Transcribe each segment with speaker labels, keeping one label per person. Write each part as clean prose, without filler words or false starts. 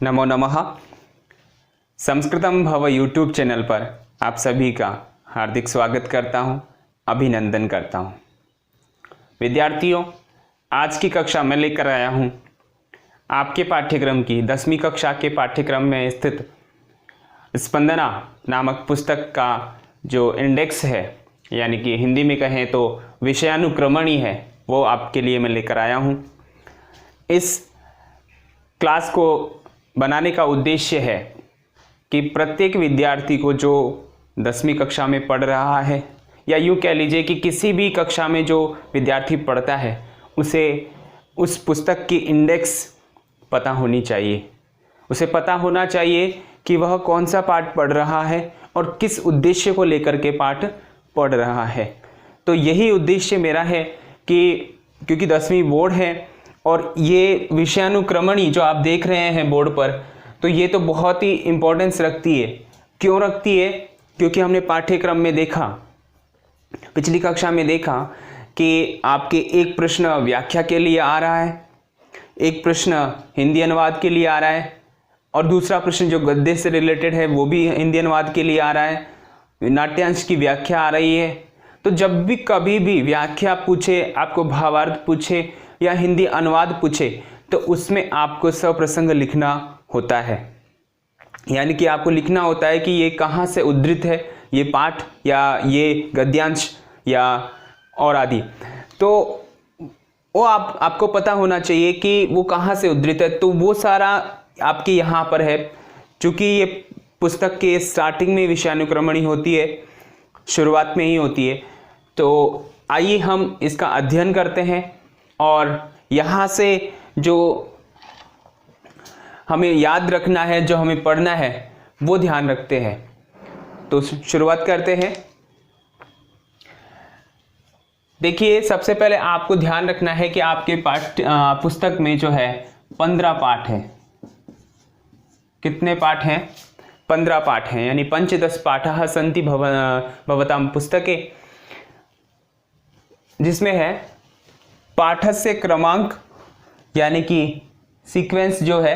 Speaker 1: नमो नमः। संस्कृतम भव YouTube channel पर आप सभी का हार्दिक स्वागत करता हूं, अभिनंदन करता हूं। विद्यार्थियों, आज की कक्षा में लेकर आया हूं आपके पाठ्यक्रम की 10वीं कक्षा के पाठ्यक्रम में स्थित स्पंदना नामक पुस्तक का जो इंडेक्स है, यानी कि हिंदी में कहें तो विषयानुक्रमणी है, वो आपके लिए मैं लेकर आया हूं। इस क्लास को बनाने का उद्देश्य है कि प्रत्येक विद्यार्थी को जो 10वीं कक्षा में पढ़ रहा है, या यूँ कह लीजिए कि किसी भी कक्षा में जो विद्यार्थी पढ़ता है, उसे उस पुस्तक की इंडेक्स पता होनी चाहिए। उसे पता होना चाहिए कि वह कौन सा पाठ पढ़ रहा है और किस उद्देश्य को लेकर के पाठ पढ़ रहा है। तो यही उद्देश्य मेरा है कि क्योंकि 10वीं बोर्ड है और ये विषयानुक्रमणी जो आप देख रहे हैं बोर्ड पर, तो ये तो बहुत ही इम्पोर्टेंस रखती है। क्यों रखती है? क्योंकि हमने पाठ्यक्रम में देखा, पिछली कक्षा में देखा कि आपके एक प्रश्न व्याख्या के लिए आ रहा है, एक प्रश्न हिंदी अनुवाद के लिए आ रहा है, और दूसरा प्रश्न जो गद्य से रिलेटेड है वो भी हिंदी अनुवाद के लिए आ रहा है। नाट्यांश की व्याख्या आ रही है। तो जब भी कभी भी व्याख्या पूछे, आपको भावार्थ पूछे या हिंदी अनुवाद पूछे, तो उसमें आपको सप्रसंग लिखना होता है। यानी कि आपको लिखना होता है कि ये कहाँ से उद्धृत है, ये पाठ या ये गद्यांश या और आदि। तो वो आपको पता होना चाहिए कि वो कहाँ से उद्धृत है। तो वो सारा आपके यहाँ पर है। चूँकि ये पुस्तक के स्टार्टिंग में विषयानुक्रमणी होती है, शुरुआत में ही होती है। तो आइए हम इसका अध्ययन करते हैं और यहाँ से जो हमें याद रखना है, जो हमें पढ़ना है, वो ध्यान रखते हैं। तो शुरुआत करते हैं। देखिए, सबसे पहले आपको ध्यान रखना है कि आपके पुस्तक में जो है 15 पाठ है। कितने पाठ हैं? 15 पाठ हैं, यानी पंचदश पाठः सन्ति भवतां पुस्तके, जिसमें है पाठस्य क्रमांक, यानी कि सीक्वेंस जो है,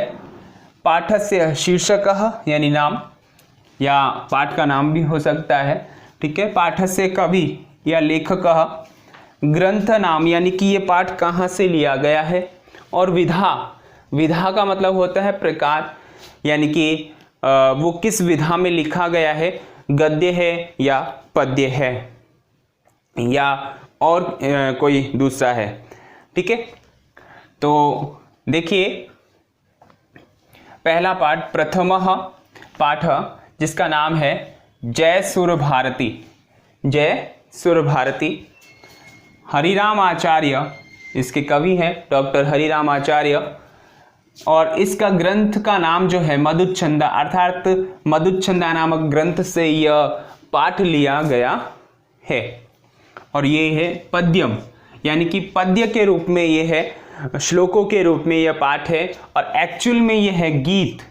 Speaker 1: पाठस्य शीर्षकः यानी नाम, या पाठ का नाम भी हो सकता है, ठीक है। पाठस्य कवि या लेखकः, ग्रंथ नाम यानी कि ये पाठ कहाँ से लिया गया है, और विधा, विधा का मतलब होता है प्रकार, यानी कि वो किस विधा में लिखा गया है, गद्य है या पद्य है या और कोई दूसरा है, ठीक है। तो देखिए, पहला पाठ, प्रथमः पाठ, जिसका नाम है जय सुर भारती। जय सुर भारती, हरिराम आचार्य इसके कवि हैं, डॉक्टर हरिराम आचार्य। और इसका ग्रंथ का नाम जो है मधुच्छंदा, अर्थात मधुच्छंदा नामक ग्रंथ से यह पाठ लिया गया है। और ये है पद्यम, यानी कि पद्य के रूप में ये है, श्लोकों के रूप में यह पाठ है, और एक्चुअल में यह है गीत।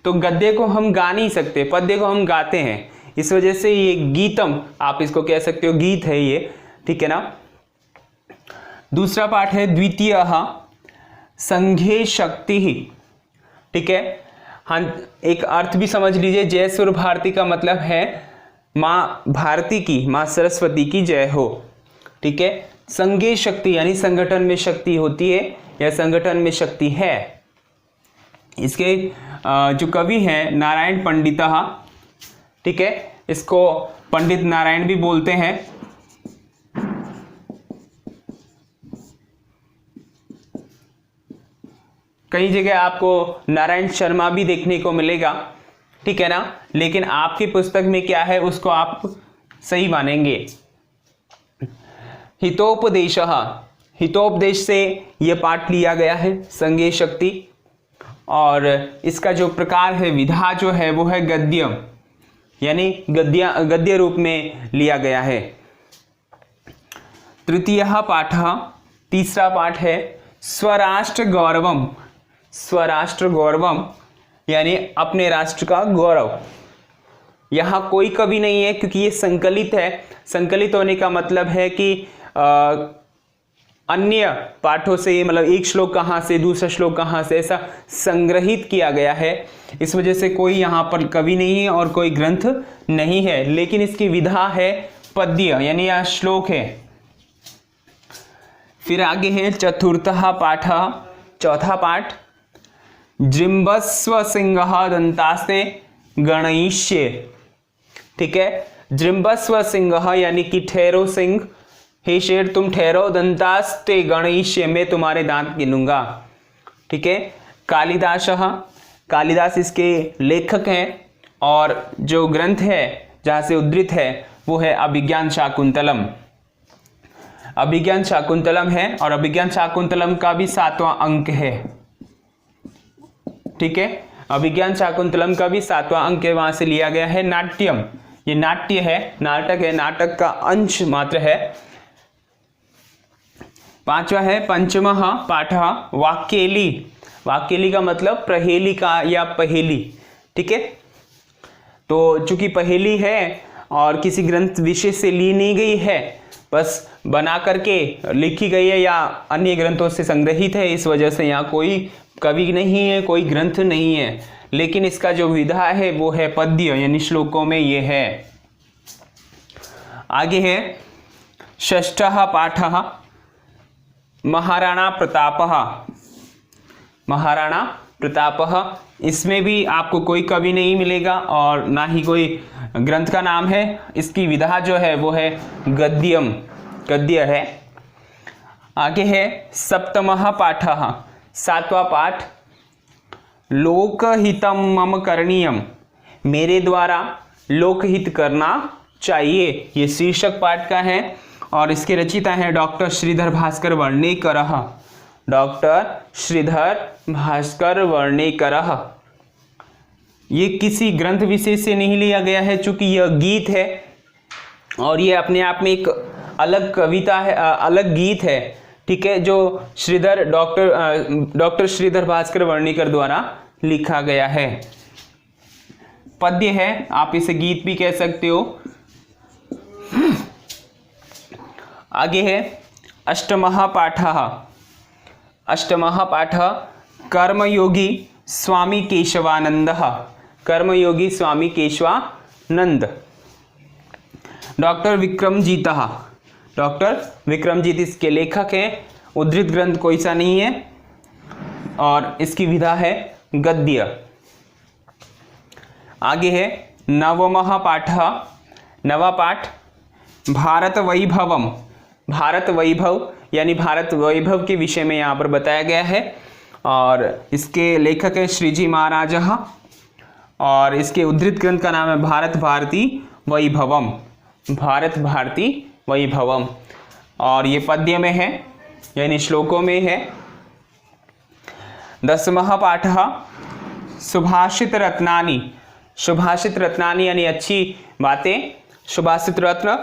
Speaker 1: तो गद्य को हम गा नहीं सकते, पद्य को हम गाते हैं, इस वजह से ये गीतम, आप इसको कह सकते हो, गीत है ये, ठीक है ना। दूसरा पाठ है द्वितीयः संघे शक्ति, ठीक है। हाँ, एक अर्थ भी समझ लीजिए, जय सुर भारती का मतलब है माँ भारती की, माँ सरस्वती की जय हो, ठीक है। संघे शक्ति यानी संगठन में शक्ति होती है या संगठन में शक्ति है। इसके जो कवि हैं नारायण पंडितः, ठीक है, इसको पंडित नारायण भी बोलते हैं। कई जगह आपको नारायण शर्मा भी देखने को मिलेगा, ठीक है ना, लेकिन आपकी पुस्तक में क्या है उसको आप सही मानेंगे। हितोपदेशः, हितोपदेश से यह पाठ लिया गया है, संघे शक्ति। और इसका जो प्रकार है, विधा जो है वो है गद्यम, यानी गद्य रूप में लिया गया है। तृतीयः पाठः, तीसरा पाठ है स्वराष्ट्र गौरवम। स्वराष्ट्र गौरवम यानी अपने राष्ट्र का गौरव। यहाँ कोई कवि नहीं है क्योंकि ये संकलित है। संकलित होने का मतलब है कि अन्य पाठों से, मतलब एक श्लोक कहाँ से दूसरा श्लोक कहाँ से, ऐसा संग्रहित किया गया है। इस वजह से कोई यहाँ पर कवि नहीं है और कोई ग्रंथ नहीं है, लेकिन इसकी विधा है पद्य, यानी यह श्लोक है। फिर आगे है चतुर्थः पाठः, चौथा पाठ, जृंभस्व सिंहः दंतास्ते गणयिष्ये। ठीक है, जृंभस्व सिंहः यानी कि ठहरो सिंह, हे शेर तुम ठहरो, दंतास्ते गणयिष्ये मैं तुम्हारे दांत गिनूंगा। ठीक है, कालिदासः, कालिदास इसके लेखक हैं और जो ग्रंथ है जहाँ से उद्धृत है वो है अभिज्ञान शाकुंतलम। अभिज्ञान शाकुंतलम है और अभिज्ञान शाकुंतलम का भी 7वां अंक है। ठीक है, अभिज्ञान शाकुंतलम का भी 7वां अंक है, वहां से लिया गया है। नाट्यम, ये नाट्य है, नाटक है, नाटक का अंश मात्र है। 5वां है पंचमः पाठः वाक्येली। वाक्येली का मतलब प्रहेलिका या पहेली। ठीक है, तो चूंकि पहेली है और किसी ग्रंथ विशेष से ली नहीं गई है, बस बना करके लिखी गई है या अन्य ग्रंथों से संग्रहित है, इस वजह से यहाँ कोई कवि नहीं है, कोई ग्रंथ नहीं है, लेकिन इसका जो विधा है वो है पद्य, यानी श्लोकों में ये है। आगे है षष्ठः पाठः महाराणा प्रतापः। महाराणा प्रतापः, इसमें भी आपको कोई कवि नहीं मिलेगा और ना ही कोई ग्रंथ का नाम है। इसकी विधा जो है वो है गद्यम, गद्य है। आगे है सप्तमः पाठः, 7वां पाठ, लोकहितम मम करणीयम, मेरे द्वारा लोकहित करना चाहिए। ये शीर्षक पाठ का है और इसके रचयिता हैं डॉक्टर श्रीधर भास्कर वर्णेकरः। डॉक्टर श्रीधर भास्कर वर्णेकरः। ये किसी ग्रंथ विशेष से नहीं लिया गया है, चूंकि यह गीत है और ये अपने आप में एक अलग कविता है, अलग गीत है। ठीक है, जो डॉक्टर श्रीधर भास्कर वर्णेकर द्वारा लिखा गया है। पद्य है, आप इसे गीत भी कह सकते हो। आगे है अष्टमः पाठः। अष्टमः पाठः कर्मयोगी स्वामी केशवानंदः। कर्मयोगी स्वामी केशवानंद। डॉक्टर विक्रमजीतः, डॉक्टर विक्रमजीत इसके लेखक हैं। उद्धृत ग्रंथ कोई सा नहीं है और इसकी विधा है गद्य। आगे है नवमः पाठः। नवा पाठ भारत वैभवम। भारत वैभव यानी भारत वैभव के विषय में यहाँ पर बताया गया है और इसके लेखक है श्रीजी महाराज और इसके उद्धृत ग्रंथ का नाम है भारत भारती वैभवम। भारत भारती वैभवम और ये पद्य में है, यानी श्लोकों में है। 10वां पाठः सुभाषित रत्नानि। सुभाषित रत्नानि यानी अच्छी बातें। सुभाषित रत्न,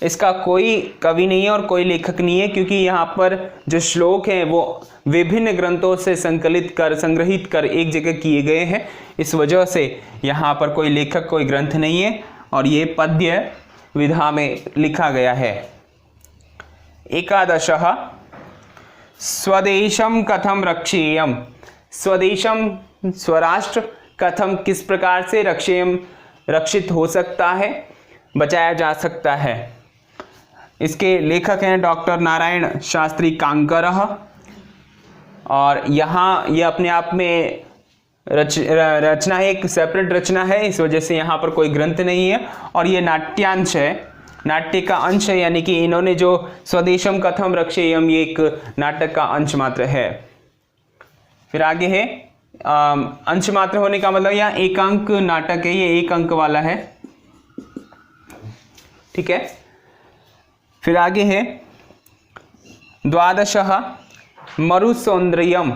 Speaker 1: इसका कोई कवि नहीं है और कोई लेखक नहीं है, क्योंकि यहाँ पर जो श्लोक हैं वो विभिन्न ग्रंथों से संग्रहित कर एक जगह किए गए हैं। इस वजह से यहाँ पर कोई लेखक, कोई ग्रंथ नहीं है और ये पद्य विधा में लिखा गया है। 11 स्वदेशम कथम रक्षेयम। स्वदेशम, स्वराष्ट्र, कथम किस प्रकार से, रक्षेयम रक्षित हो सकता है, बचाया जा सकता है। इसके लेखक हैं डॉक्टर नारायण शास्त्री कांकरः और यहाँ ये अपने आप में रचना है, एक सेपरेट रचना है, इस वजह से यहाँ पर कोई ग्रंथ नहीं है और ये नाट्यांश है, नाट्य का अंश है, यानी कि इन्होंने जो स्वदेशम कथम रक्षेयम ये एक नाटक का अंश मात्र है। फिर आगे है अंश मात्र होने का मतलब यहाँ एकांक नाटक है, ये एक अंक वाला है। ठीक है, फिर आगे है 12 मरुसौंदर्यम।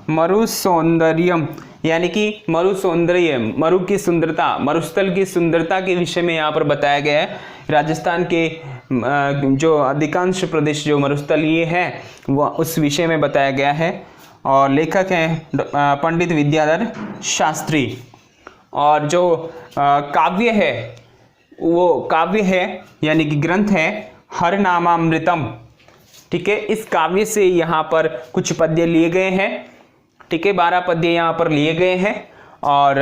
Speaker 1: मरुसौंदर्यम यानी कि मरुसौंदर्य, मरु की सुंदरता, मरुस्थल की सुंदरता के विषय में यहाँ पर बताया गया है। राजस्थान के जो अधिकांश प्रदेश जो मरुस्थलीय है वह उस विषय में बताया गया है और लेखक हैं पंडित विद्याधर शास्त्री। और जो काव्य है वो काव्य है यानी कि ग्रंथ है हरनामामृतम। ठीक है, इस काव्य से यहाँ पर कुछ पद्य लिए गए हैं। ठीक है, 12 पद्य यहाँ पर लिए गए हैं और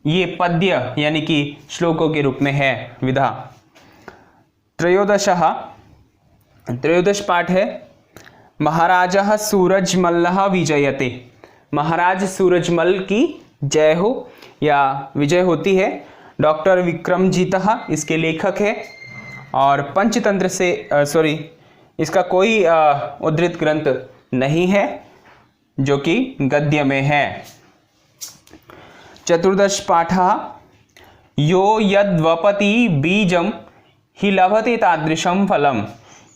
Speaker 1: ये पद्य यानी कि श्लोकों के रूप में है। विधा त्रयोदश पाठ है महाराजः सूरजमल्लः विजयते। महाराज सूरजमल की जय हो या विजय होती है। डॉक्टर विक्रमजीतः इसके लेखक है और पंचतंत्र से इसका कोई उद्धृत ग्रंथ नहीं है जो कि गद्य में है। चतुर्दश पाठः यो यद्वपति बीजम ही लभते तादृशम फलम।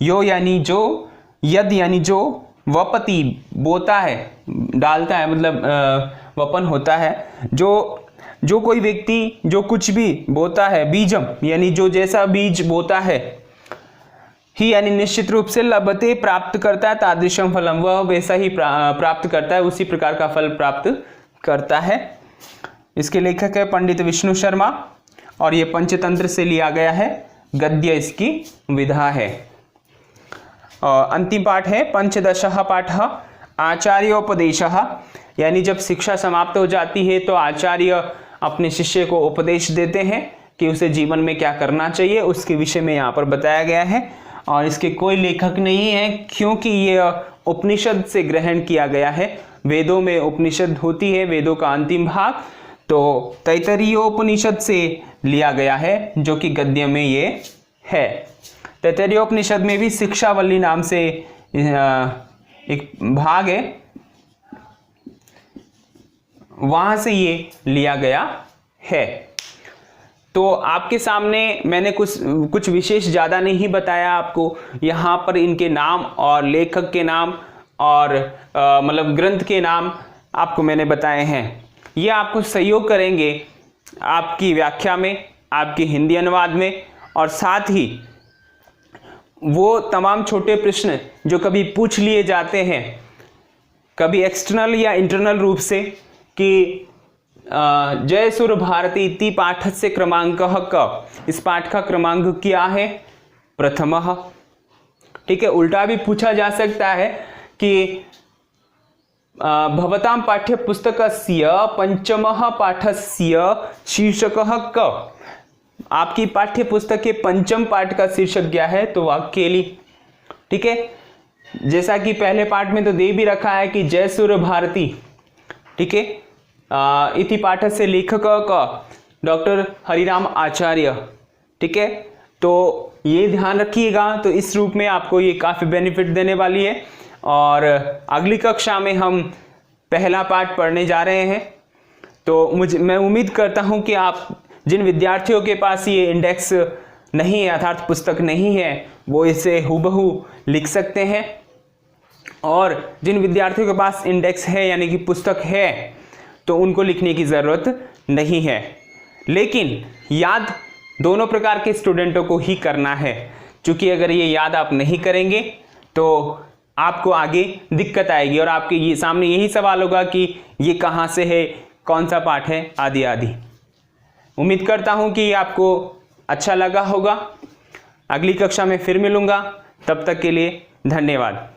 Speaker 1: यो यानी जो, यद यानी जो, वपति बोता है, डालता है, मतलब वपन होता है, जो कोई व्यक्ति जो कुछ भी बोता है, बीजम यानी जो जैसा बीज बोता है, ही यानी निश्चित रूप से लभते प्राप्त करता है, तादृशम फलम वह वैसा ही प्राप्त करता है, उसी प्रकार का फल प्राप्त करता है। इसके लेखक है पंडित विष्णु शर्मा और ये पंचतंत्र से लिया गया है, गद्य इसकी विधा है। अंतिम पाठ है पंचदशः पाठः आचार्योपदेशः, यानी जब शिक्षा समाप्त हो जाती है तो आचार्य अपने शिष्य को उपदेश देते हैं कि उसे जीवन में क्या करना चाहिए, उसके विषय में यहाँ पर बताया गया है। और इसके कोई लेखक नहीं है क्योंकि ये उपनिषद से ग्रहण किया गया है। वेदों में उपनिषद होती है, वेदों का अंतिम भाग, तो तैत्तरीयोपनिषद से लिया गया है जो कि गद्य में ये है। तैत्तरीयोपनिषद में भी शिक्षावल्ली नाम से एक भाग है, वहां से ये लिया गया है। तो आपके सामने मैंने कुछ विशेष ज़्यादा नहीं बताया आपको। यहाँ पर इनके नाम और लेखक के नाम और मतलब ग्रंथ के नाम आपको मैंने बताए हैं। ये आपको सहयोग करेंगे आपकी व्याख्या में, आपकी हिंदी अनुवाद में, और साथ ही वो तमाम छोटे प्रश्न जो कभी पूछ लिए जाते हैं, कभी एक्सटर्नल या इंटरनल रूप से, कि जय सुर भारती इति पाठस्य क्रमांकः क, इस पाठ का क्रमांक क्या है, प्रथमः। ठीक है, उल्टा भी पूछा जा सकता है कि भवतां पाठ्य पुस्तकस्य पंचमः पाठस्य शीर्षकः क, आपकी पाठ्य पुस्तक के पंचम पाठ का शीर्षक क्या है, तो वाक्येली। ठीक है, जैसा कि पहले पाठ में तो दे भी रखा है कि जय सुर भारती। ठीक है, इति पाठ से लेखक का डॉक्टर हरिराम आचार्य। ठीक है, तो ये ध्यान रखिएगा। तो इस रूप में आपको ये काफ़ी बेनिफिट देने वाली है। और अगली कक्षा में हम पहला पाठ पढ़ने जा रहे हैं। तो मैं उम्मीद करता हूँ कि आप जिन विद्यार्थियों के पास ये इंडेक्स नहीं है, अर्थात पुस्तक नहीं है, वो इसे हूबहू लिख सकते हैं। और जिन विद्यार्थियों के पास इंडेक्स है यानी कि पुस्तक है, तो उनको लिखने की ज़रूरत नहीं है। लेकिन याद दोनों प्रकार के स्टूडेंटों को ही करना है, क्योंकि अगर ये याद आप नहीं करेंगे तो आपको आगे दिक्कत आएगी और आपके ये सामने यही सवाल होगा कि ये कहाँ से है, कौन सा पाठ है, आदि आदि। उम्मीद करता हूँ कि आपको अच्छा लगा होगा। अगली कक्षा में फिर मिलूँगा, तब तक के लिए धन्यवाद।